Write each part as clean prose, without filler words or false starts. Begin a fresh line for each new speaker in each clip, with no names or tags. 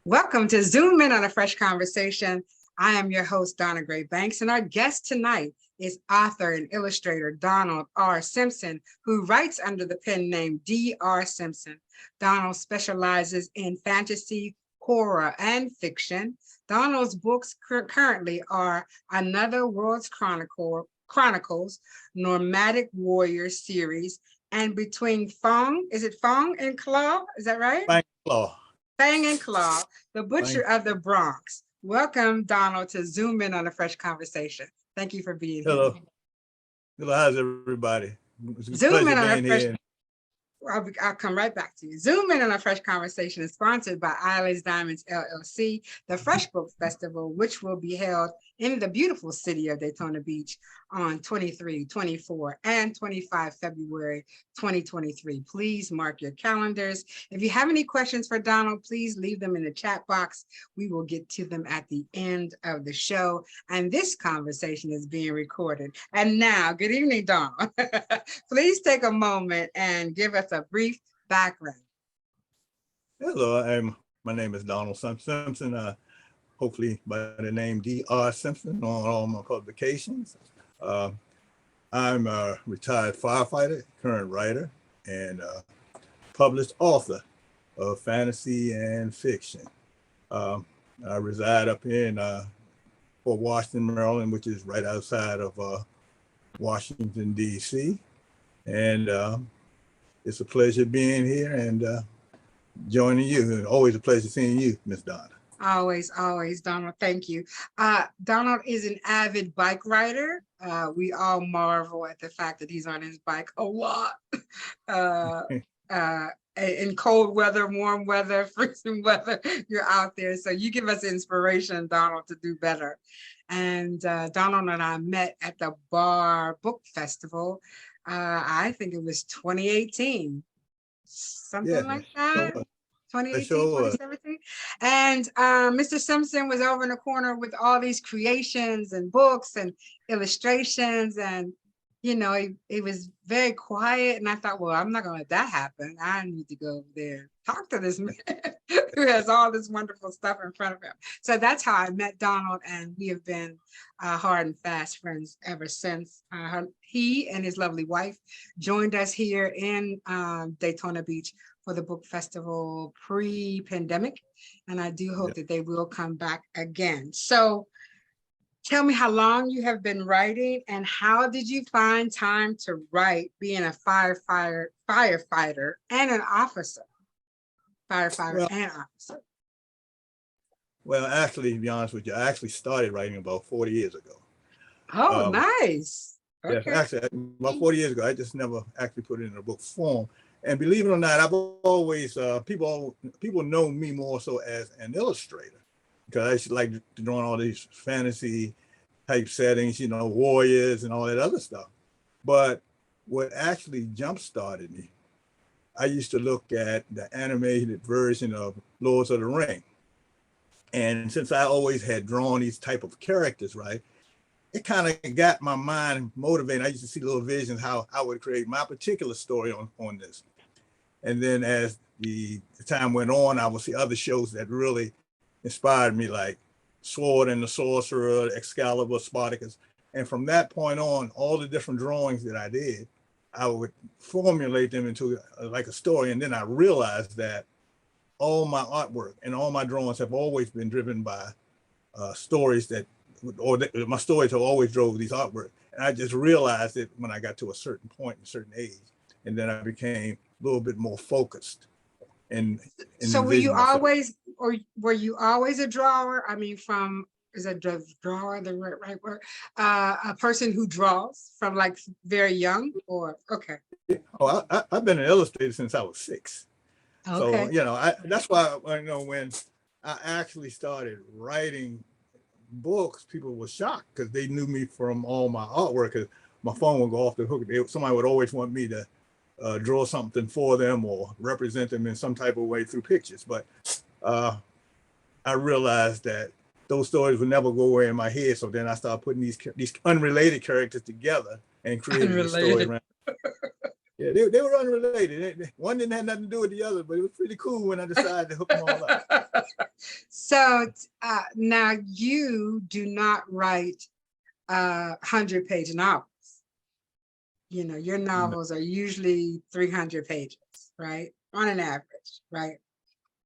Welcome to Zoom In on a Fresh Conversation. I am your host, Donna Gray Banks, and our guest tonight is author and illustrator Donald R. Simpson, who writes under the pen name D.R. Simpson. Donald specializes in fantasy, horror, and fiction. Donald's books currently are Another World's Chronicles, Nomadic Warriors series, and Between Fang, is it Fang and Claw? Is that right?
Fang and Claw.
Fang and Claw, the butcher of the Bronx. Welcome, Donald, to Zoom In on a Fresh Conversation. Thank you for being
Hello.
here.
Hello, how's everybody? It's a
Zoom
pleasure
In on a
being
Fresh
here.
I'll come right back to you. Zoom In on a Fresh Conversation is sponsored by Eileen's Diamonds LLC, the Fresh Book Festival, which will be held in the beautiful city of Daytona Beach on 23, 24, and 25 February 2023. Please mark your calendars. If you have any questions for Donald, please leave them in the chat box. We will get to them at the end of the show. And this conversation is being recorded. And now, good evening, Donald. Please take a moment and give us a brief background.
Hello, my name is Donald Simpson, hopefully by the name D.R. Simpson on all my publications. I'm a retired firefighter, current writer, and published author of fantasy and fiction. I reside up in Fort Washington, Maryland, which is right outside of Washington, D.C. And it's a pleasure being here and joining you. Always a pleasure seeing you, Miss Donna.
Always, Donald. Thank you. Donald is an avid bike rider. We all marvel at the fact that he's on his bike a lot. In cold weather, warm weather, freezing weather, you're out there. So you give us inspiration, Donald, to do better. And Donald and I met at the Bar Book Festival. I think it was 2018, something like that. 2018, 2017. And Mr. Simpson was over in the corner with all these creations and books and illustrations. And, you know, it was very quiet. And I thought, well, I'm not going to let that happen. I need to go over there, talk to this man who has all this wonderful stuff in front of him. So that's how I met Donald. And we have been hard and fast friends ever since. He and his lovely wife joined us here in Daytona Beach for the book festival pre-pandemic. And I do hope that they will come back again. So tell me how long you have been writing and how did you find time to write being a firefighter and an officer? Firefighter and officer.
Well, actually, to be honest with you, I actually started writing about 40 years ago.
Oh, nice.
Okay. Yes, actually, about 40 years ago, I just never actually put it in a book form. And believe it or not, I've always, people know me more so as an illustrator because I used to like drawing all these fantasy type settings, you know, warriors and all that other stuff. But what actually jump-started me, I used to look at the animated version of Lords of the Ring. And since I always had drawn these type of characters, right, it kind of got my mind motivated. I used to see little visions how I would create my particular story on this. And then as the time went on, I would see other shows that really inspired me, like Sword and the Sorcerer, Excalibur, Spartacus. And from that point on, all the different drawings that I did, I would formulate them into like a story. And then I realized that all my artwork and all my drawings have always been driven by stories my stories have always drove these artwork. And I just realized it when I got to a certain point, a certain age. And then I became a little bit more focused.
So were you always, or were you always a drawer? I mean, is a drawer the right word? A person who draws from like very young, or okay.
Oh, I've been an illustrator since I was 6.
Okay.
So, you know, that's why, you know, when I actually started writing books, people were shocked because they knew me from all my artwork. Cause my phone would go off the hook. Somebody would always want me to draw something for them or represent them in some type of way through pictures. But I realized that those stories would never go away in my head. So then I started putting these unrelated characters together and creating a story around. Yeah, they were unrelated. One didn't have nothing to do with the other, but it was pretty cool when I decided to hook them all up.
So now you do not write 100-page novels. You know, your novels are usually 300 pages, right? On an average, right?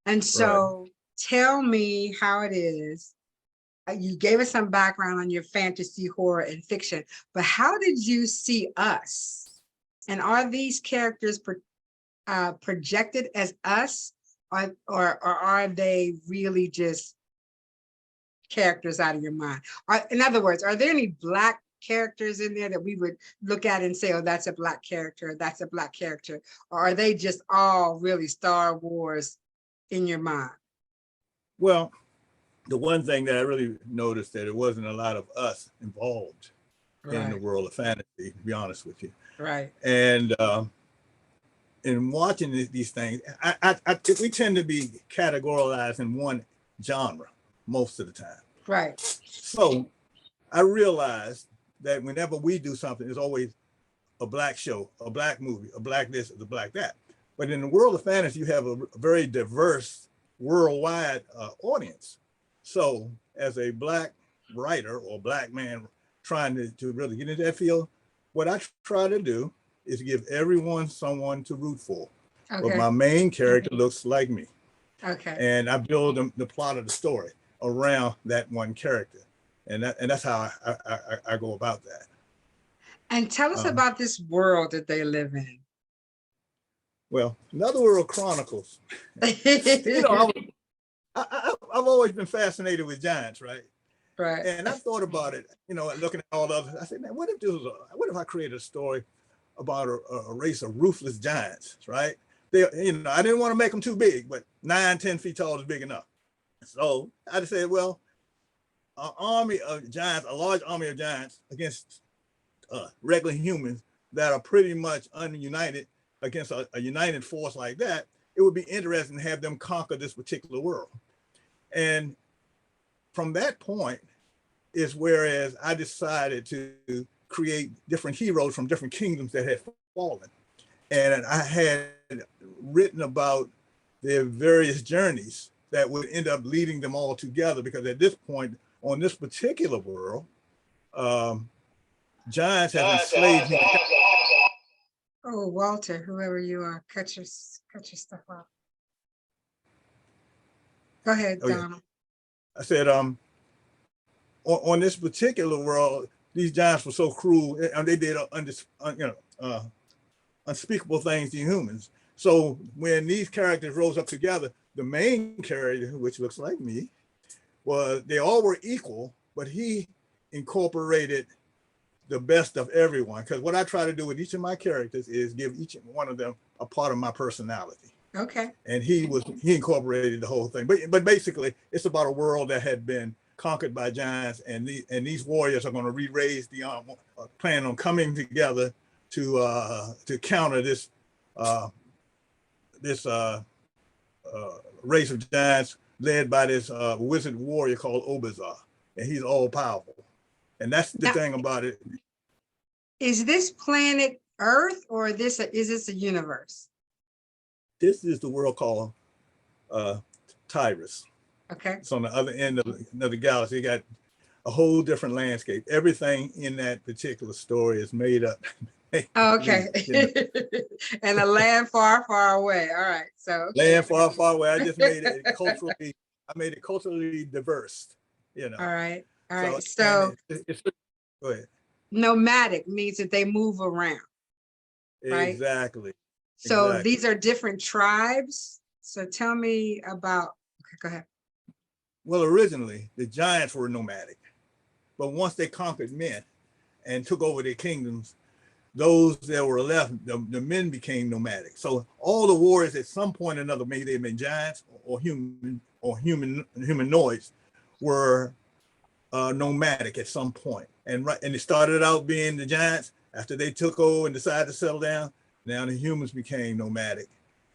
And so tell me how it is. You gave us some background on your fantasy, horror, and fiction, but how did you see us? And are these characters projected as us, or are they really just characters out of your mind? In other words, are there any Black characters in there that we would look at and say, oh, that's a Black character, that's a Black character? Or are they just all really Star Wars in your mind?
Well, the one thing that I really noticed that it wasn't a lot of us involved in the world of fantasy, to be honest with you.
Right.
And in watching these things, we tend to be categorized in one genre most of the time.
Right.
So I realized that whenever we do something, it's always a Black show, a Black movie, a Black this, a Black that. But in the world of fantasy, you have a very diverse worldwide audience. So as a Black writer or Black man trying to really get into that field, what I try to do is give everyone someone to root for. Okay. But my main character looks like me.
Okay.
And I build the plot of the story around that one character. And that's how I go about that.
And tell us about this world that they live in.
Well, another world, Chronicles. You know, I've always been fascinated with giants, right?
Right.
And I thought about it, you know, looking at all of it. I said, man, what if I created a story about a race of ruthless giants, right? They, you know, I didn't want to make them too big, but 9-10 feet tall is big enough. So I just said, well, an army of giants, a large army of giants against regular humans that are pretty much ununited against a united force like that, it would be interesting to have them conquer this particular world. And from that point is whereas I decided to create different heroes from different kingdoms that had fallen. And I had written about their various journeys that would end up leading them all together, because at this point on this particular world, giants have enslaved humanity.
Oh, Walter, whoever you are, cut your stuff off. Go ahead, Donna.
Yeah. I said, on this particular world, these giants were so cruel, and they did unspeakable things to humans. So when these characters rose up together, the main character, which looks like me, they all were equal, but he incorporated the best of everyone. Because what I try to do with each of my characters is give each one of them a part of my personality.
Okay.
And he incorporated the whole thing. But basically, it's about a world that had been conquered by giants, and these warriors are going to re-raise the plan on coming together to counter this race of giants led by this wizard warrior called Obazar, and he's all powerful. And that's the thing about it.
Is this planet Earth, or is this a universe?
This is the world called Tyrus.
Okay.
It's on the other end of the galaxy. You got a whole different landscape. Everything in that particular story is made up.
Oh, okay. And a land far, far away. All right. So
land far, far away. I just made it culturally. I made it culturally diverse. You know.
All right. All right. So
go ahead.
Nomadic means that they move around. Right?
Exactly.
So
exactly.
These are different tribes. So tell me about. Okay, go ahead.
Well, originally the giants were nomadic, but once they conquered men and took over their kingdoms, those that were left, the men became nomadic. So all the warriors at some point or another, maybe they've been giants or humanoids, were nomadic at some point. And it started out being the giants. After they took over and decided to settle down, now the humans became nomadic,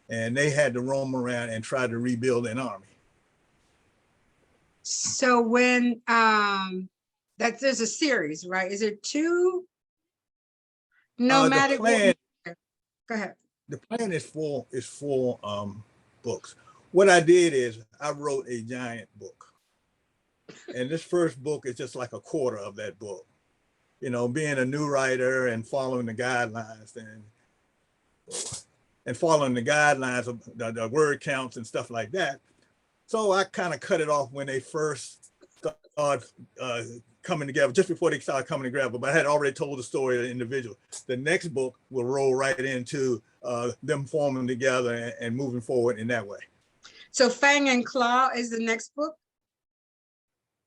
and they had to roam around and try to rebuild an army.
So when there's a series, right? Is it 2 nomadic?
The plan,
Go ahead.
The plan is four books. What I did is I wrote a giant book. And this first book is just like a quarter of that book. You know, being a new writer and following the guidelines and following the guidelines of the word counts and stuff like that. So I kind of cut it off when they first started coming together, just before they started coming together. But I had already told the story of the individual. The next book will roll right into them forming together and moving forward in that way.
So Fang and Claw is the next book?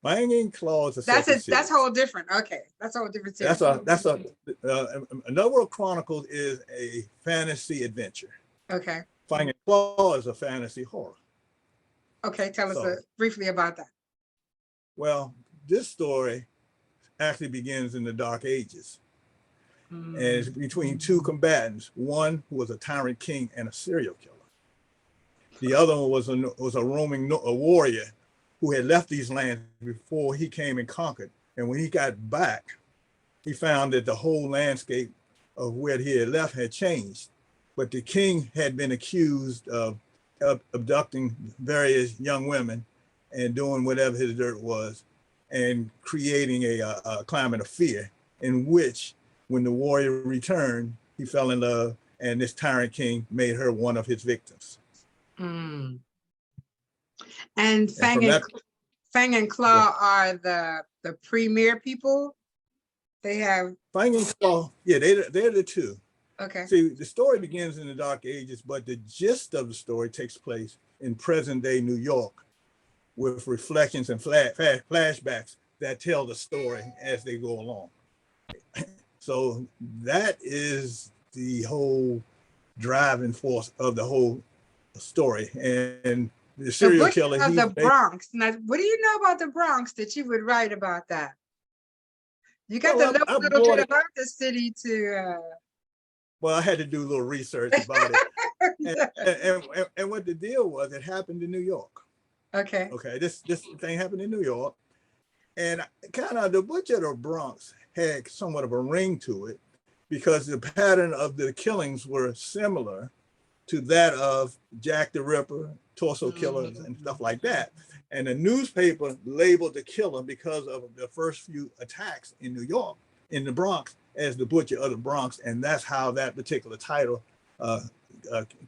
Fang and Claw is
that's whole different. Okay, that's a whole different series.
Another Chronicles is a fantasy adventure.
Okay.
Fang and Claw is a fantasy horror.
Okay, tell us briefly about that.
Well, this story actually begins in the Dark Ages. And it's between two combatants, one who was a tyrant king and a serial killer. The other one was a roaming warrior who had left these lands before he came and conquered. And when he got back, he found that the whole landscape of where he had left had changed. But the king had been accused of abducting various young women and doing whatever his dirt was and creating a climate of fear in which, when the warrior returned, he fell in love, and this tyrant king made her one of his victims.
And Fang and Claw are the premier people. They have
Fang and Claw. Yeah, they're the two.
Okay.
See, the story begins in the Dark Ages, but the gist of the story takes place in present day New York, with reflections and flashbacks that tell the story as they go along. So that is the whole driving force of the whole story. And the serial killer
of the Bronx. Now, what do you know about the Bronx that you would write about that? You got to know a little bit about the city to.
Well, I had to do a little research about it. And what the deal was, it happened in New York.
Okay.
Okay, this thing happened in New York. And kind of the Butcher of the Bronx had somewhat of a ring to it because the pattern of the killings were similar to that of Jack the Ripper, torso killers, and stuff like that. And the newspaper labeled the killer because of the first few attacks in New York, in the Bronx, as the Butcher of the Bronx. And that's how that particular title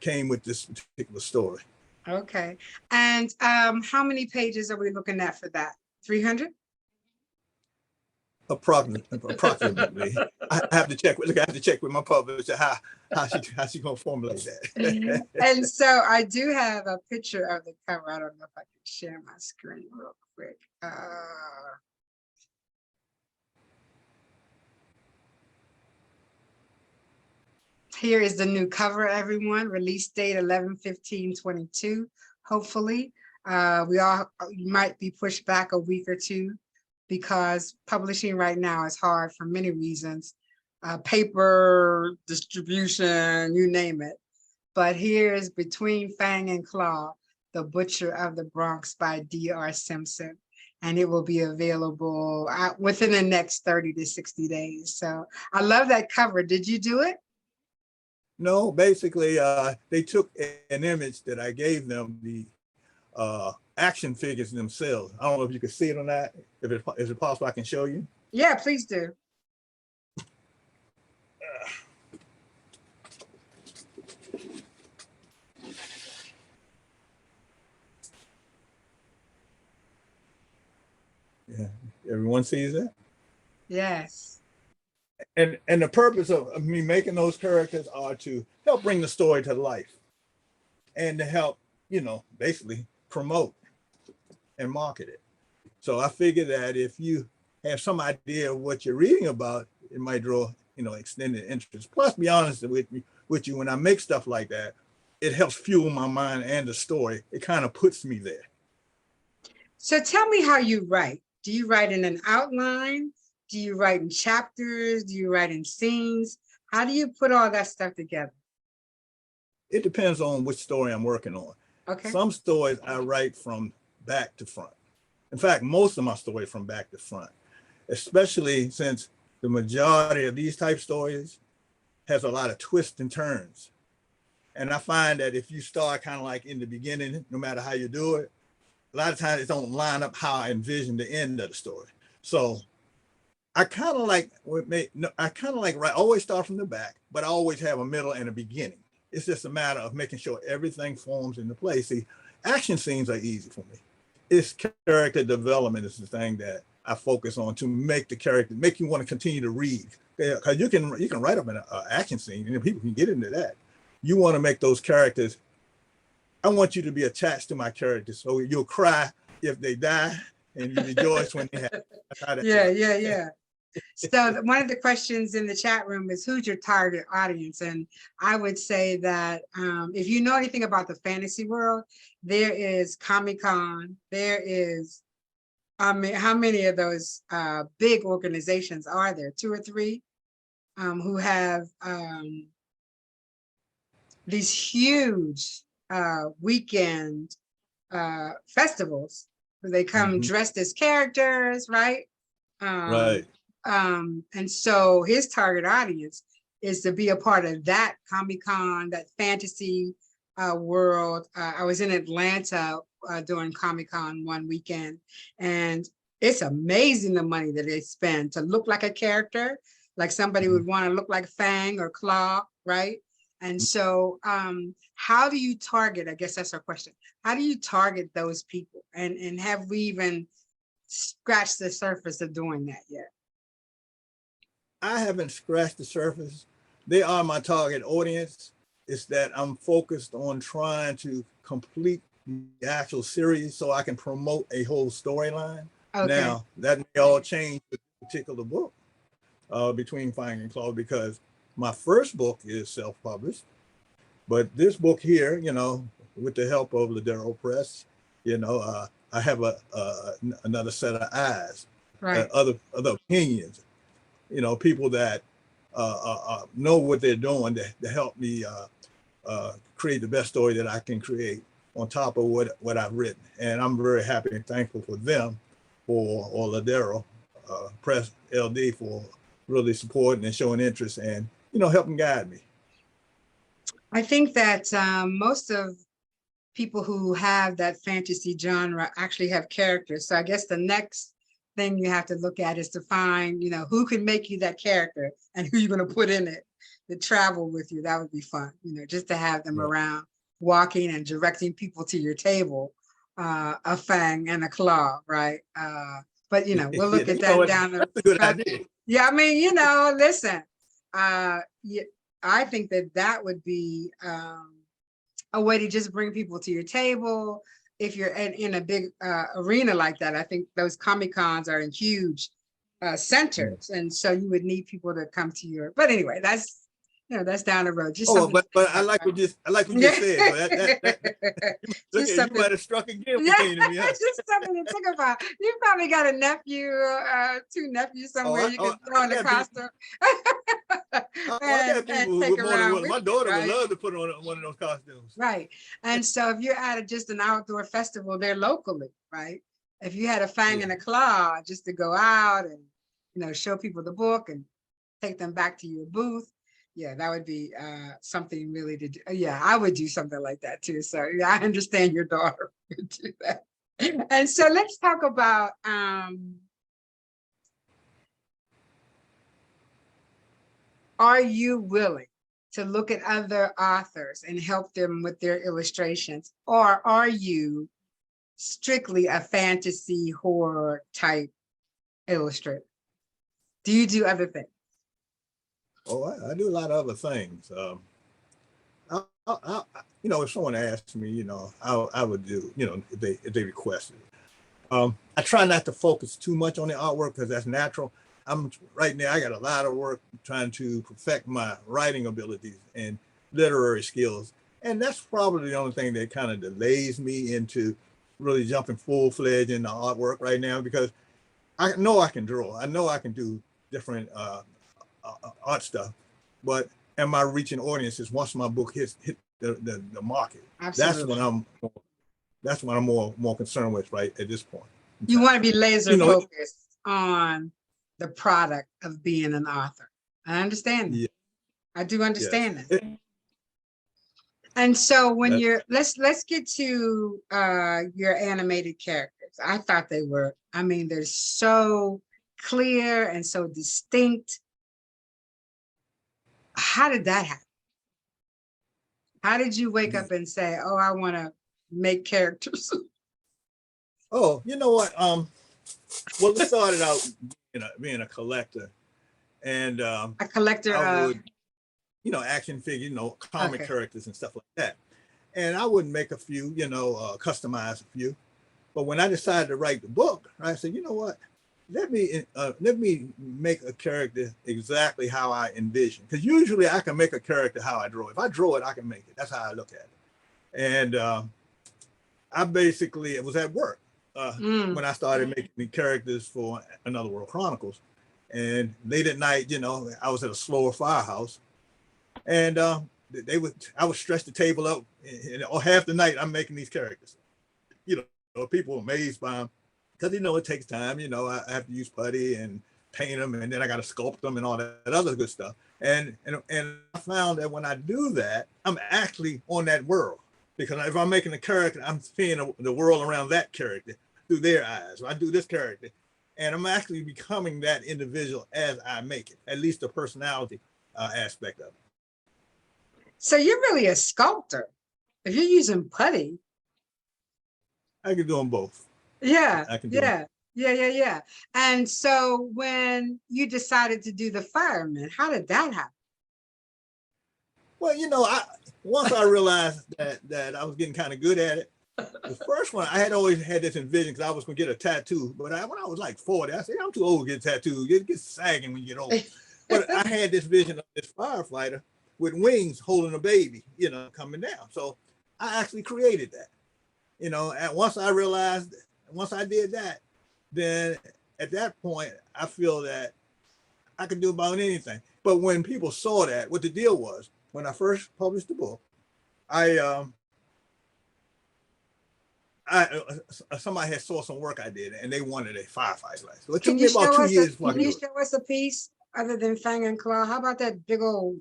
came with this particular story.
Okay. And how many pages are we looking at for that? 300?
Approximately. I have to check. Look, I have to check with my publisher how she gonna formulate that.
And so I do have a picture of the cover. I don't know if I can share my screen real quick. Here is the new cover, everyone. Release date 11/15/22. Hopefully, you might be pushed back a week or two because publishing right now is hard for many reasons. Paper, distribution, you name it. But here's Between Fang and Claw, The Butcher of the Bronx by D.R. Simpson. And it will be available within the next 30 to 60 days. So I love that cover. Did you do it?
No, basically, they took an image that I gave them, the action figures themselves. I don't know if you can see it or not. Is it possible I can show you?
Yeah, please do.
Yeah, everyone sees it?
Yes.
And the purpose of me making those characters are to help bring the story to life and to help, basically promote and market it. So I figured that if you have some idea of what you're reading about, it might draw, extended interest. Plus, be honest with you, when I make stuff like that, it helps fuel my mind and the story. It kind of puts me there.
So tell me how you write. Do you write in an outline? Do you write in chapters? Do you write in scenes? How do you put all that stuff together?
It depends on which story I'm working on.
Okay.
Some stories I write from back to front. In fact, most of my stories from back to front, especially since the majority of these type stories has a lot of twists and turns. And I find that if you start kind of like in the beginning, no matter how you do it, a lot of times it don't line up how I envision the end of the story. So I kind of like always start from the back, but I always have a middle and a beginning. It's just a matter of making sure everything forms into place. See, action scenes are easy for me. It's character development is the thing that I focus on to make the character, make you want to continue to read. Because you can write up an action scene and people can get into that. You want to make those characters, I want you to be attached to my characters. So you'll cry if they die and you rejoice when they have.
Yeah. So one of the questions in the chat room is, who's your target audience? And I would say that if you know anything about the fantasy world, there is Comic-Con, there is, I mean, how many of those big organizations are there? 2 or 3 who have these huge weekend festivals where they come dressed as characters, right?
Right.
And so his target audience is to be a part of that Comic-Con, that fantasy world. I was in Atlanta during Comic-Con one weekend, and it's amazing the money that they spend to look like a character, like somebody would want to look like Fang or Claw, right? And so how do you target, I guess that's our question, how do you target those people? And have we even scratched the surface of doing that yet?
I haven't scratched the surface. They are my target audience. It's that I'm focused on trying to complete the actual series so I can promote a whole storyline. Okay. Now, that may all change with a particular book, Between Fang and Claw, because my first book is self-published. But this book here, you know, with the help of Ladero Press, you know, I have another set of eyes, right. Other opinions, you know, people that know what they're doing to help me create the best story that I can create on top of what I've written. And I'm very happy and thankful for them, or Ladero Press LD, for really supporting and showing interest and, you know, helping guide me.
I think that most of people who have that fantasy genre actually have characters. So I guess the next thing you have to look at is to find, you know, who can make you that character and who you're going to put in it to travel with you. That would be fun, you know, just to have them around walking and directing people to your table, a Fang and a Claw, right? But, you know, we'll look at that down the.
That's a good idea.
Yeah, I mean, you know, listen, I think that that would be a way to just bring people to your table. If you're in a big arena like that, I think those Comic-Cons are in huge centers. And so you would need people to come to your, but anyway, that's, you know, that's down the road. Just
but I like what you said. Look at, you might have struck again.
Just something to think about. You probably got a nephew, 2 nephews somewhere you can throw in the costume.
I got people who would more than my daughter would love to put on one of those costumes.
Right. And so if you're at just an outdoor festival there locally, right? If you had a Fang and a Claw just to go out and, you know, show people the book and take them back to your booth, yeah, that would be something really to do. Yeah, I would do something like that too. So yeah, I understand your daughter would do that. And so let's talk about are you willing to look at other authors and help them with their illustrations? Or are you strictly a fantasy horror type illustrator? Do you do other things?
Oh, I do a lot of other things. You know, if someone asked me, you know, I would do, you know, if they requested it. I try not to focus too much on the artwork because that's natural. Right now, I got a lot of work trying to perfect my writing abilities and literary skills. And that's probably the only thing that kind of delays me into really jumping full-fledged into artwork right now, because I know I can draw. I know I can do different art stuff, but am I reaching audiences once my book hit the market? Absolutely. That's what I'm more concerned with right at this point.
You want to be laser focused on the product of being an author. I understand that. I do
Yes.
understand that. And so when
That-
you're, let's get to your animated characters. I thought they were, I mean, they're so clear and so distinct. How did that happen? How did you wake up and say, oh, I want to make characters?
Oh, you know what? Well, it started out, being a collector, and
A collector
I
of,
would, action figure, comic
okay.
characters and stuff like that. And I would make a few, customize a few. But when I decided to write the book, I said, you know what? Let me make a character exactly how I envision. Because usually I can make a character how I draw. If I draw it, I can make it. That's how I look at it. And I basically, it was at work when I started making the characters for Another World Chronicles. And late at night, I was at a slower firehouse, and I would stretch the table up, or half the night I'm making these characters. People were amazed by them because it takes time. I have to use putty and paint them, and then I got to sculpt them and all that other good stuff. And I found that when I do that, I'm actually on that world, because if I'm making a character, I'm seeing the world around that character through their eyes. I do this character, and I'm actually becoming that individual as I make it, at least the personality aspect of it.
So you're really a sculptor. If you're using putty.
I can do them both.
Yeah,
I can do them.
yeah. And so when you decided to do the fireman, how did that happen?
Well, once I realized that I was getting kind of good at it, the first one I had always had this envision, because I was going to get a tattoo. But when I was like 40, I said, I'm too old to get a tattoo. It gets sagging when you get old. But I had this vision of this firefighter with wings holding a baby, coming down. So I actually created that. And once I did that, then at that point, I feel that I could do about anything. But when people saw that, what the deal was, when I first published the book, somebody had saw some work I did, and they wanted a firefighter license. So it took
Can
me
you
about
show
2
us
years before I
can
could
you
do it.
show us a piece other than Fang and Claw? How about that big old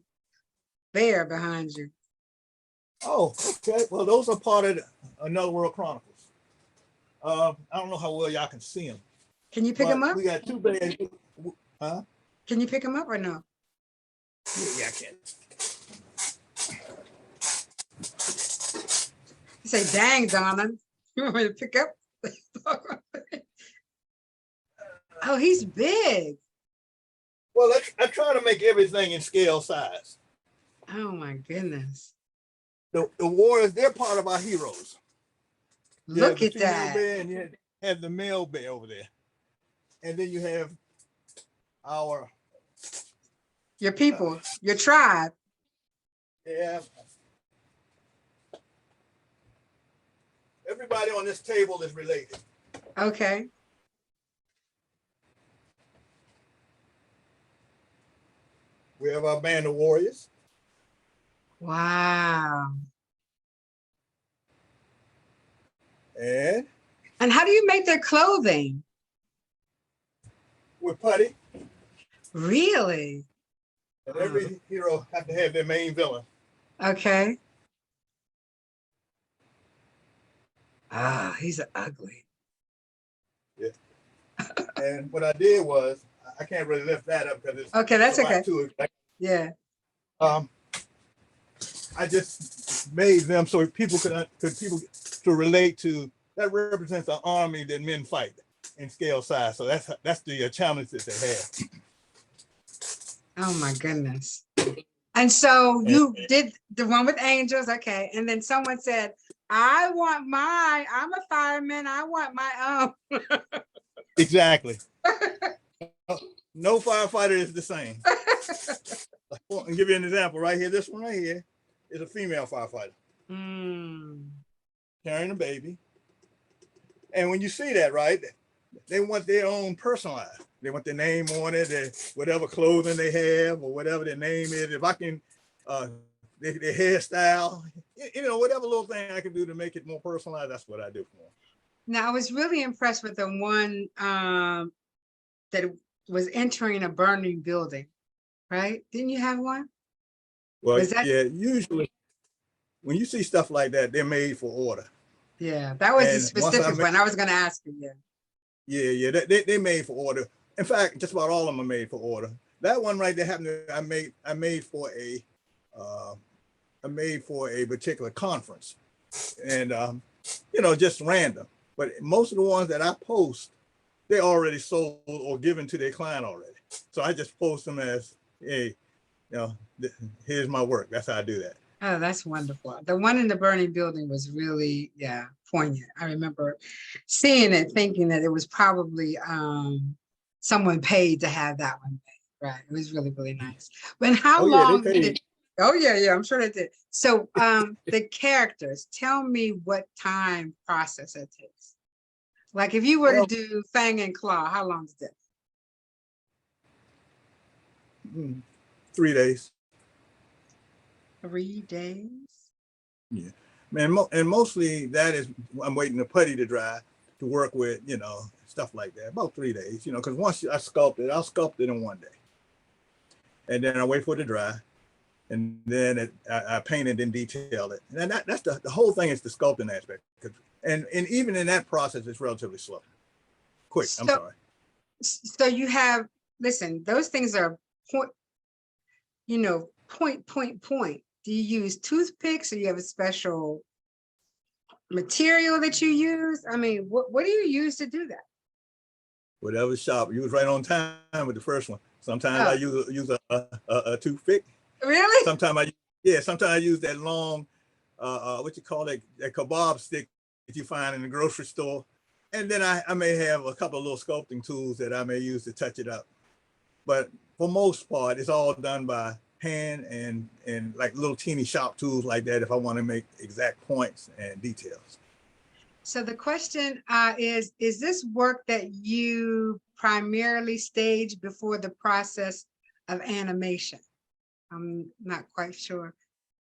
bear behind you?
Oh, okay. Well, those are part of Another World Chronicles. I don't know how well y'all can see them,
Can you pick
but
them up?
we got two bears. Huh?
Can you pick them up or no?
Yeah, I can.
You say, dang, Donna, you want me to pick up? Oh, he's big.
Well, I try to make everything in scale size.
Oh my goodness.
The warriors, they're part of our heroes. You have
Look
the
at
female
that.
bear, and you have the male bear over there. And then you have our
Your people, your tribe.
yeah. Everybody on this table is related.
Okay.
We have our band of warriors.
Wow.
And
And how do you make their clothing?
with putty.
Really?
And every hero have to have their main villain.
Okay. Ah, he's ugly.
Yeah. And what I did was, I can't really lift that up because it's
Okay, that's
a lot
okay.
to it.
Yeah.
I just made them so people could relate to. That represents an army that men fight in scale size. So that's the challenge that they have.
Oh my goodness. And so you did the one with angels, okay. And then someone said, I'm a fireman, I want my own.
Exactly. No firefighter is the same. I'll give you an example right here. This one right here is a female firefighter carrying a baby. And when you see that, right, they want their own personalized. They want their name on it, whatever clothing they have or whatever their name is. If I can, their hairstyle, whatever little thing I can do to make it more personalized, that's what I do for them.
Now I was really impressed with the one that was entering a burning building, right? Didn't you have one?
Well,
Was that?
yeah, usually when you see stuff like that, they're made for order.
Yeah, that was a
And once I
specific
make,
one. I was going to ask you. Yeah.
yeah, they made for order. In fact, just about all of them are made for order. That one right there happened. I made for a, uh, I made for a particular conference, and just random. But most of the ones that I post, they already sold or given to their client already. So I just post them as, hey, here's my work. That's how I do that.
Oh, that's wonderful. The one in the burning building was really, yeah, poignant. I remember seeing it, thinking that it was probably someone paid to have that one made. Right. It was really, really nice. But how
Oh yeah, they
long did
paid.
it? Oh yeah, yeah, I'm sure they did. So the characters, tell me what time process it takes. Like if you were to
Well,
do Fang and Claw, how long is that?
3 days.
3 days?
Yeah, man, and mostly that is I'm waiting the putty to dry to work with, stuff like that. About 3 days, because once I sculpt it, I'll sculpt it in one day, and then I wait for it to dry, and then I paint it and detail it. And that's the whole thing is the sculpting aspect, and even in that process, it's relatively slow, quick. I'm
So,
sorry.
so you have, listen, those things are point, point. Do you use toothpicks or you have a special material that you use? I mean, what do you use to do that?
Whatever shop, you was right on time with the first one. Sometimes I
Oh,
use a toothpick.
really?
Sometimes I use that long, what you call it, that kebab stick that you find in the grocery store. And then I may have a couple of little sculpting tools that I may use to touch it up. But for most part, it's all done by hand and like little teeny shop tools like that if I want to make exact points and details.
So the question is this work that you primarily stage before the process of animation? I'm not quite sure.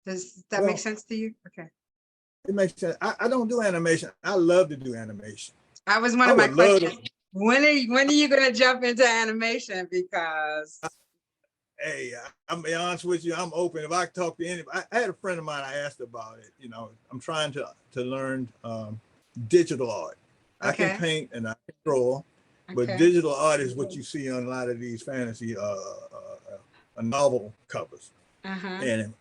Does that make
Well,
sense to you? Okay.
it makes sense. I don't do animation. I love to do animation.
That was one
I
of my
would love
questions.
to.
When are you going to jump into animation? Because
Hey, I'm be honest with you. I'm open. If I talk to anybody, I had a friend of mine. I asked about it. I'm trying to learn digital art. I can
okay,
paint and I can draw, but
okay,
digital art is what you see on a lot of these fantasy novel covers,
uh-huh.
and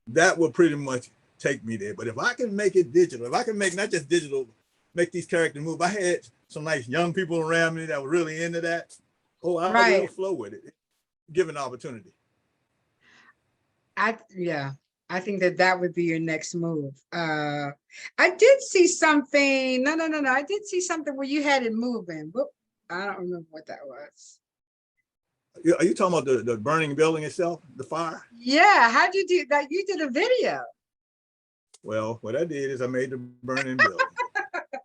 that will pretty much take me there. But if I can make it digital, if I can make not just digital, make these characters move. I had some nice young people around me that were really into that. Oh, I will
Right.
flow with it, given opportunity.
Yeah, I think that would be your next move. I did see something. No. I did see something where you had it moving. Whoop, I don't remember what that was.
Are you talking about the burning building itself, the fire?
Yeah, how'd you do that? You did a video.
Well, what I did is I made the burning building.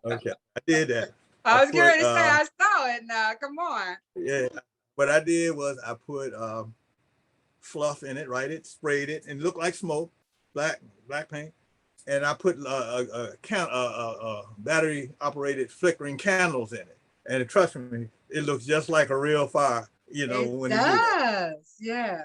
Okay, I did that. I
I was getting
put
ready to say I saw it now. Come on.
yeah. What I did was I put fluff in it, right? It sprayed it and it looked like smoke, black paint, and I put battery operated flickering candles in it. And trust me, it looks just like a real fire.
It
When you do that.
does. Yeah.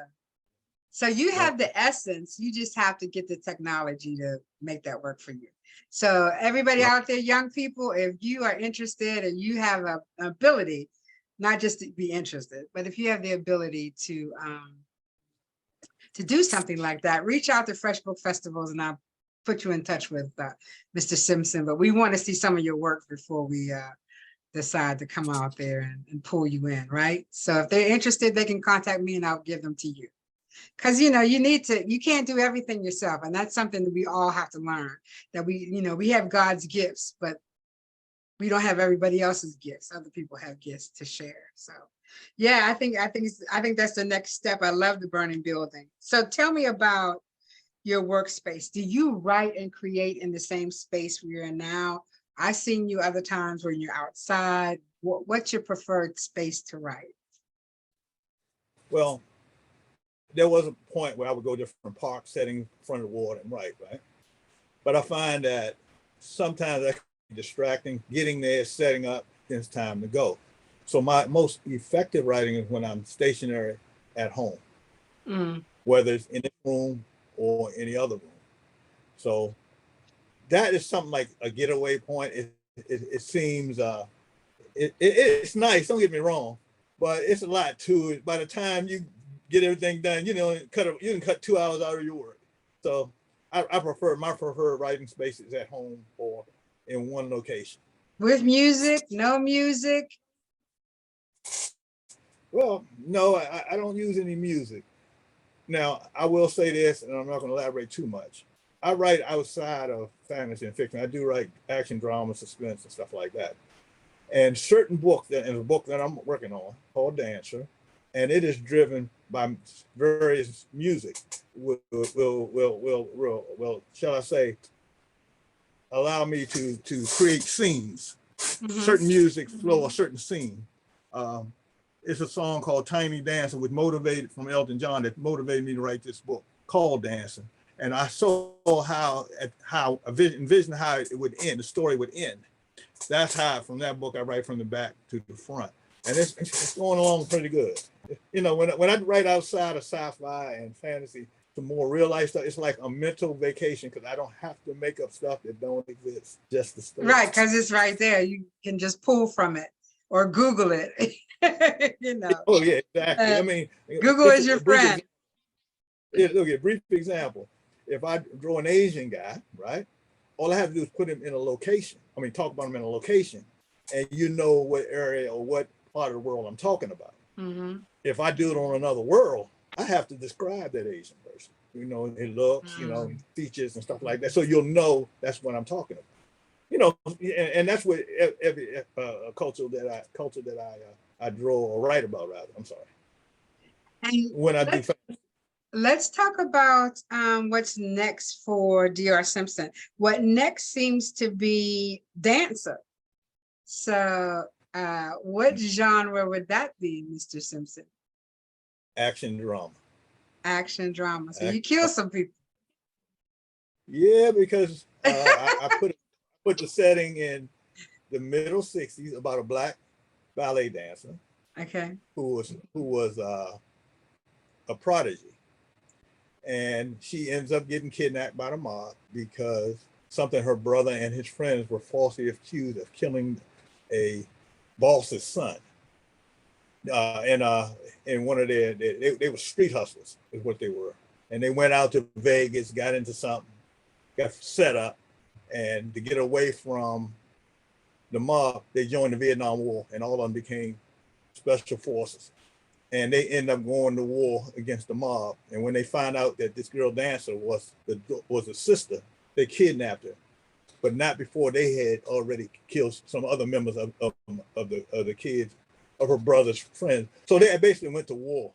So you
Yep.
have the essence. You just have to get the technology to make that work for you. So everybody
Right.
out there, young people, if you are interested and you have an ability, not just to be interested, but if you have the ability to do something like that, reach out to Fresh Book Festivals and I'll put you in touch with Mr. Simpson. But we want to see some of your work before we decide to come out there and pull you in, right? So if they're interested, they can contact me and I'll give them to you. Because you can't do everything yourself. And that's something that we all have to learn, that we have God's gifts, but we don't have everybody else's gifts. Other people have gifts to share. So yeah, I think that's the next step. I love the burning building. So tell me about your workspace. Do you write and create in the same space where you're in now? I've seen you other times when you're outside. What's your preferred space to write?
Well, there was a point where I would go to different parks, setting in front of the water and write, right? But I find that sometimes that can be distracting. Getting there, setting up, then it's time to go. So my most effective writing is when I'm stationary at home.
Mm.
whether it's in this room or any other room. So that is something like a getaway point. It seems it's nice. Don't get me wrong, but it's a lot to it. By the time you get everything done, you can cut 2 hours out of your work. So I prefer my preferred writing spaces at home or in one location.
With music, no music?
Well, no, I don't use any music. Now, I will say this, and I'm not going to elaborate too much. I write outside of fantasy and fiction. I do write action, drama, suspense, and stuff like that. And certain books, and a book that I'm working on called Dancer, and it is driven by various music. Will shall I say, allow me to create scenes. Mm-hmm. Certain music flow a certain scene. It's a song called Tiny Dancer, which motivated from Elton John, that motivated me to write this book called Dancing. And I saw how envisioned how it would end, the story would end. That's how, from that book, I write from the back to the front. And it's going along pretty good. You know, when I write outside of sci-fi and fantasy, the more real life stuff, it's like a mental vacation because I don't have to make up stuff that don't exist, just the story.
Right, because it's right there. You can just pull from it or Google it. You know.
Oh yeah, exactly. I mean,
Google is your friend.
Look at brief example. If I draw an Asian guy, right, all I have to do is put him in a location. I mean, talk about him in a location, and you know what area or what part of the world I'm talking about. Mm-hmm. If I do it on another world, I have to describe that Asian person. You know, it looks, you know, features and stuff like that, so you'll know that's what I'm talking about. You know, and that's what every culture that I draw or write about, rather. I'm sorry.
And when I do. Let's talk about what's next for Dr. Simpson. What next seems to be Dancer. So what genre would that be, Mr. Simpson?
Action drama.
Action drama. So you kill some people.
Yeah, because I put the setting in the middle 60s about a black ballet dancer.
Okay.
Who was a prodigy. And she ends up getting kidnapped by the mob because something her brother and his friends were falsely accused of killing a boss's son. And one of they were street hustlers is what they were. And they went out to Vegas, got into something, got set up, and to get away from the mob, they joined the Vietnam War, and all of them became special forces. And they end up going to war against the mob. And when they find out that this girl Dancer was a sister, they kidnapped her, but not before they had already killed some other members of the kids of her brother's friends. So they basically went to war,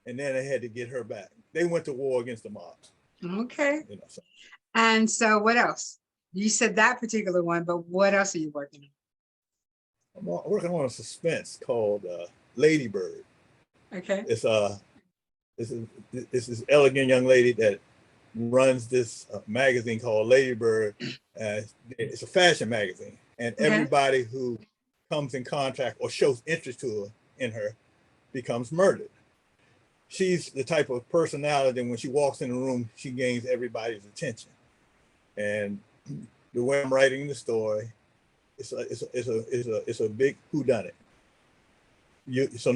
and then they had to get her back. They went to war against the mob.
Okay. You know, so. And so what else? You said that particular one, but what else are you working on?
I'm working on a suspense called Lady Bird.
Okay.
It's this elegant young lady that runs this magazine called Lady Bird. It's a fashion magazine, and everybody who comes in contact or shows interest in her becomes murdered. She's the type of personality that when she walks in the room, she gains everybody's attention. And the way I'm writing the story, it's a big whodunit. So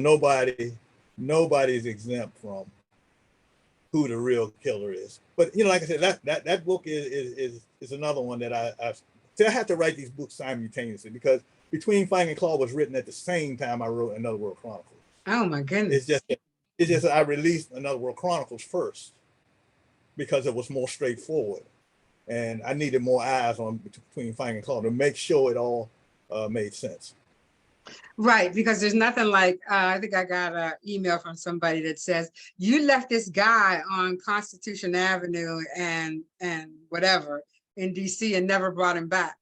nobody's exempt from who the real killer is. But you know, like I said, that book is another one that I have to write these books simultaneously because Between Fang and Claw was written at the same time I wrote Another World Chronicles.
Oh my goodness!
It's just I released Another World Chronicles first because it was more straightforward, and I needed more eyes on Between Fang and Claw to make sure it all made sense.
Right, because there's nothing like, I think I got an email from somebody that says, you left this guy on Constitution Avenue and whatever in DC and never brought him back.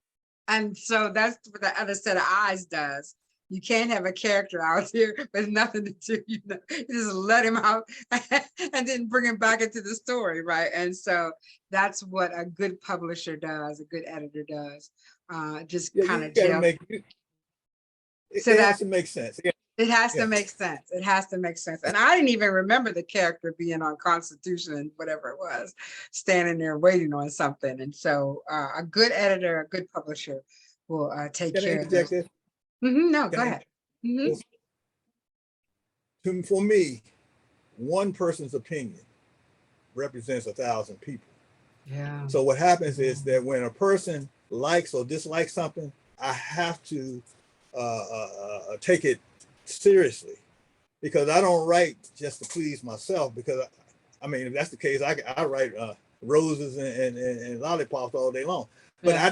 And so that's what the other set of eyes does. You can't have a character out here with nothing to do, you know, you just let him out and then bring him back into the story, right? And so that's what a good publisher does, a good editor does, just kind of
It has to make sense. Yeah.
It has
Yeah.
to make sense. It has to make sense. And I didn't even remember the character being on Constitution and whatever it was, standing there waiting on something. And so a good editor, a good publisher will take
Can I
care of those.
interject this?
No,
Can
go
I
ahead.
For me, one person's opinion represents 1,000 people.
Yeah.
So what happens is that when a person likes or dislikes something, I have to take it seriously, because I don't write just to please myself. Because I mean, if that's the case, I write roses and lollipops all day long. But yeah.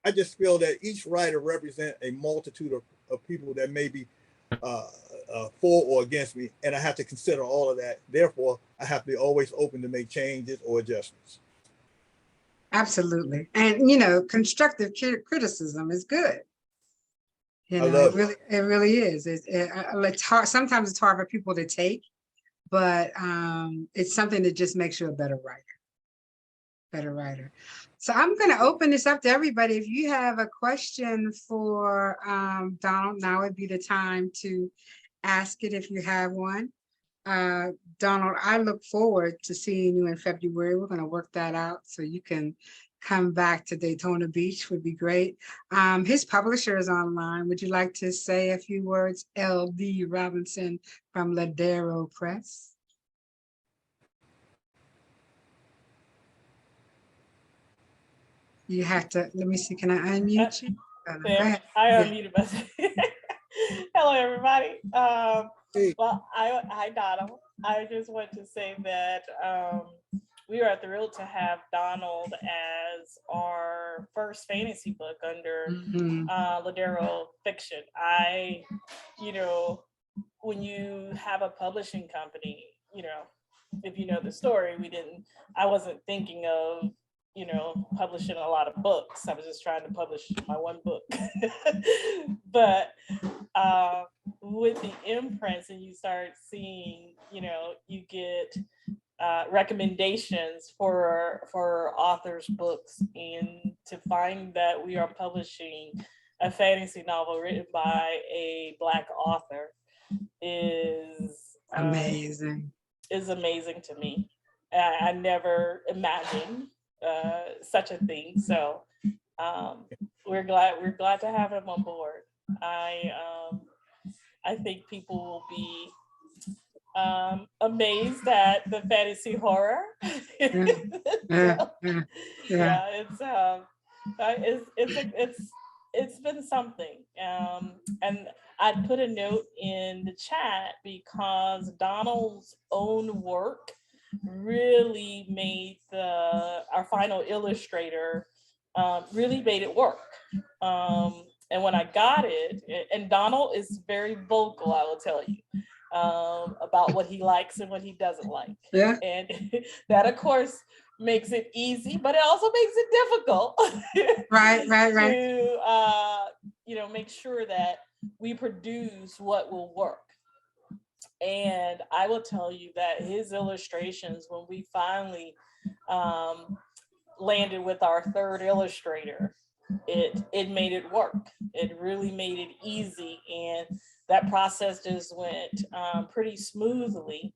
I just feel that each writer represents a multitude of people that may be for or against me, and I have to consider all of that. Therefore, I have to be always open to make changes or adjustments.
Absolutely. And constructive criticism is good.
I love
it really is. It's hard. Sometimes it's hard for people to take, but it's something that just makes you a better writer. So I'm going to open this up to everybody. If you have a question for Donald, now would be the time to ask it if you have one. Donald, I look forward to seeing you in February. We're going to work that out so you can come back to Daytona Beach. Would be great. His publisher is online. Would you like to say a few words? L.D. Robinson from Ladero Press. You have to, let me see, can I unmute you?
Go ahead. I unmuted myself. Hello, everybody. Well, hi, Donna. I just want to say that we are thrilled to have Donald as our first fantasy book under Ladero Fiction. When you have a publishing company, if you know the story, I wasn't thinking of publishing a lot of books. I was just trying to publish my one book. But with the imprints, and you start seeing, you get recommendations for authors' books, and to find that we are publishing a fantasy novel written by a Black author is
amazing.
Is amazing to me. I never imagined such a thing. So we're glad to have him on board. I think people will be amazed at the fantasy horror. It's been something. And I put a note in the chat because Donald's own work really made our final illustrator really made it work. And when I got it, and Donald is very vocal, I will tell you, about what he likes and what he doesn't like.
Yeah.
And that, of course, makes it easy, but it also makes it difficult.
Right.
To make sure that we produce what will work. And I will tell you that his illustrations, when we finally landed with our third illustrator, it made it work. It really made it easy, and that process just went pretty smoothly.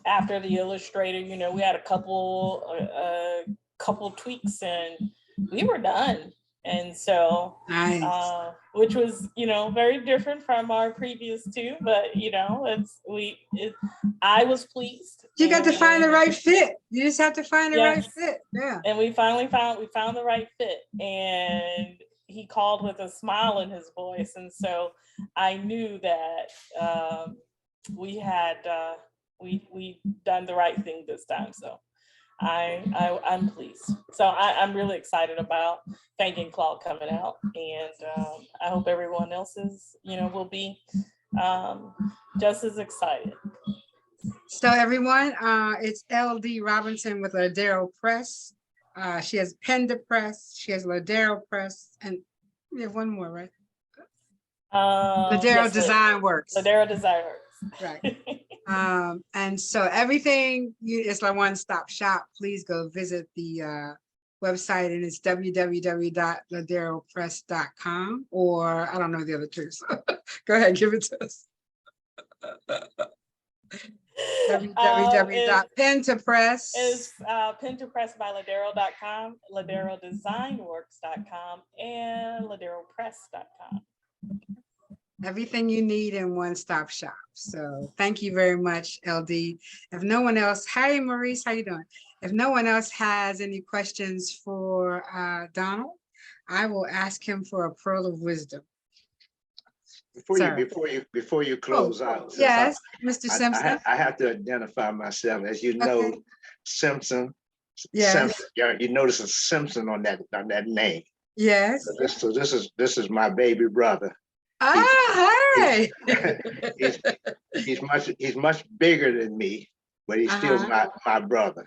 After the illustrator, we had a couple tweaks, and we were done. And so,
nice.
Which was, very different from our previous two, but I was pleased.
You got to find the right fit. You just have to find the right fit. Yeah.
And we found the right fit, and he called with a smile in his voice. And so I knew that we had done the right thing this time. So I'm pleased. So I'm really excited about Fang and Claw coming out, and I hope everyone else is, will be just as excited.
So everyone, it's L.D. Robinson with Ladero Press. She has Penda Press. She has Ladero Press, and we have one more, right? Ladero Design Works.
Ladero Design Works.
Right. And so everything it's like one-stop shop. Please go visit the website, and it's www.laderopress.com, or I don't know the other two. So go ahead, give it to us. www.pen2press.
Is pen2press by ladero.com, laderodesignworks.com, and laderopress.com.
Everything you need in one-stop shop. So thank you very much, LD. If no one else, hi Maurice, how you doing? If no one else has any questions for Donald, I will ask him for a pearl of wisdom.
Before you close out,
yes, Mr. Simpson.
I have to identify myself. As you know,
Okay.
Simpson.
Yes.
Simpson, you notice a Simpson on that name.
Yes.
So this is my baby brother.
Hi.
He's much bigger than me, but he's still my brother,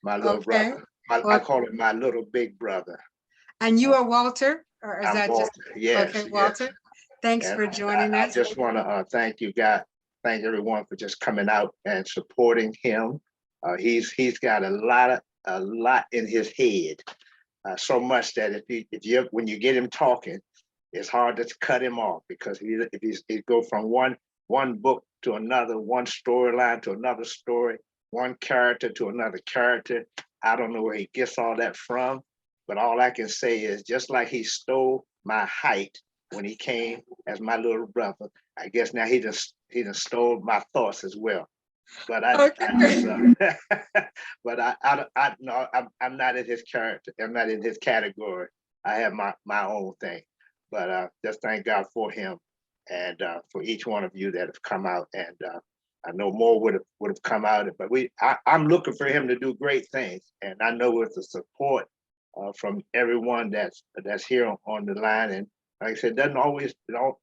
my little brother. I call him my little big brother.
And you are Walter, or is
I'm
that
Walter.
just
Yes,
okay, Walter?
Yes.
Thanks for joining us.
I just want to thank you guys, thank everyone for just coming out and supporting him. He's got a lot in his head, so much that when you get him talking, it's hard to cut him off, because if he go from one book to another, one storyline to another story, one character to another character. I don't know where he gets all that from, but all I can say is, just like he stole my height when he came as my little brother, I guess now he just stole my thoughts as well. But I'm not in his character. I'm not in his category. I have my own thing. But just thank God for him, and for each one of you that have come out. And I know more would have come out, but I'm looking for him to do great things. And I know with the support from everyone that's here on the line, and like I said, doesn't always don't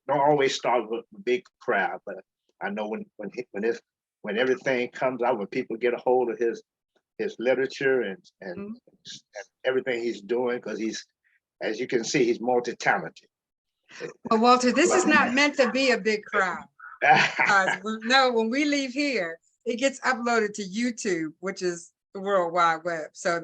always start with a big crowd, but I know when everything comes out, when people get a hold of his literature and everything he's doing, because as you can see, he's multi-talented.
Well, Walter, this is not meant to be a big crowd. No, when we leave here, it gets uploaded to YouTube, which is the World Wide Web. So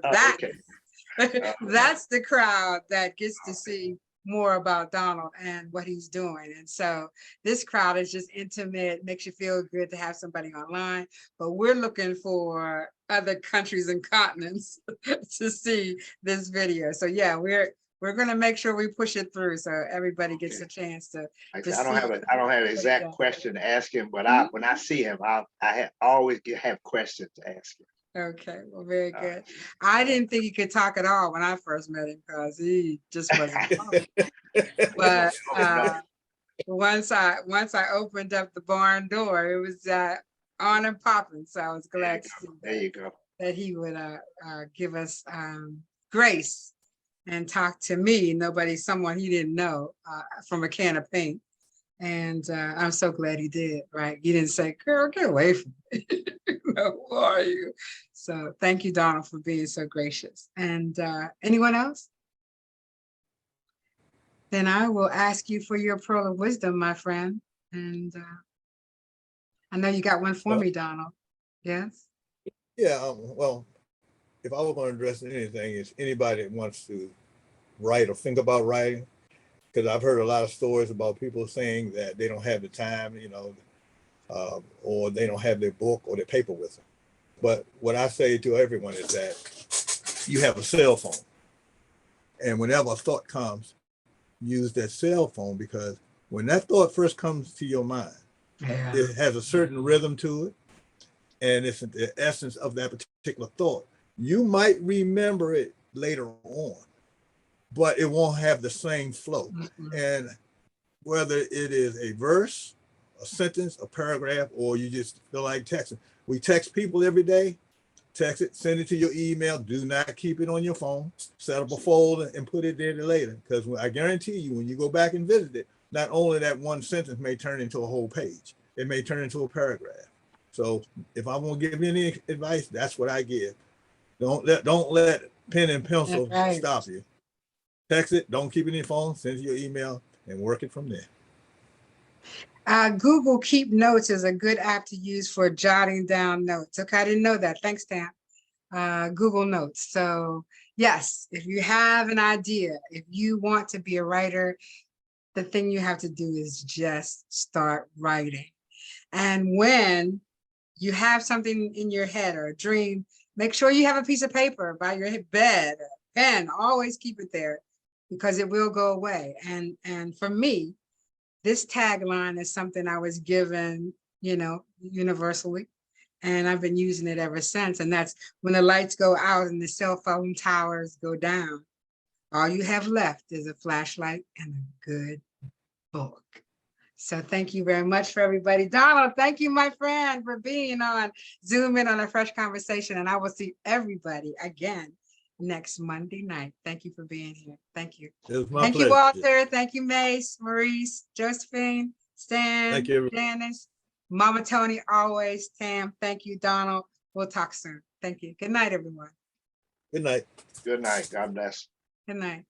that's the crowd that gets to see more about Donald and what he's doing. And so this crowd is just intimate, makes you feel good to have somebody online, but we're looking for other countries and continents to see this video. So yeah, we're going to make sure we push it through so everybody gets a chance to
I don't have an exact question to ask him, but when I see him, I always have questions to ask him.
Okay, well, very good. I didn't think he could talk at all when I first met him, because he just wasn't talking. But once I opened up the barn door, it was on and popping. So I was glad to see that he would give us grace and talk to me, someone he didn't know, from a can of paint. And I'm so glad he did, right? He didn't say, girl, get away from me. Who are you? So thank you, Donald, for being so gracious. And anyone else? Then I will ask you for your pearl of wisdom, my friend. And I know you got one for me, Donald. Yes?
Yeah, well, if I was going to address anything, it's anybody that wants to write or think about writing, because I've heard a lot of stories about people saying that they don't have the time, or they don't have their book or their paper with them. But what I say to everyone is that you have a cell phone, and whenever a thought comes, use that cell phone, because when that thought first comes to your mind, it has a certain rhythm to it, and it's the essence of that particular thought. You might remember it later on, but it won't have the same flow. And whether it is a verse, a sentence, a paragraph, or you just feel like texting. We text people every day. Text it, send it to your email. Do not keep it on your phone. Set up a folder and put it there later. Because I guarantee you, when you go back and visit it, not only that one sentence may turn into a whole page, it may turn into a paragraph. So if I want to give any advice, that's what I give. Don't let pen and pencil stop you. Text it, don't keep it in your phone, send it to your email, and work it from there.
Google Keep Notes is a good app to use for jotting down notes. Okay, I didn't know that. Thanks, Tam. Google Notes. So yes, if you have an idea, if you want to be a writer, the thing you have to do is just start writing. And when you have something in your head or a dream, make sure you have a piece of paper by your bed, or a pen, always keep it there because it will go away. And for me, this tagline is something I was given, you know, universally, and I've been using it ever since. And that's when the lights go out and the cell phone towers go down, all you have left is a flashlight and a good book. So thank you very much for everybody. Donald, thank you, my friend, for being on Zoom In on a Fresh Conversation. And I will see everybody again next Monday night. Thank you for being here. Thank you.
It was my
Thank
pleasure.
you, Walter. Thank you, Mace, Maurice, Josephine, Stan,
Thank you.
Janice, Mama Tony, always, Tam. Thank you, Donald. We'll talk soon. Thank you. Good night, everyone.
Good night.
Good night. God bless.
Good night.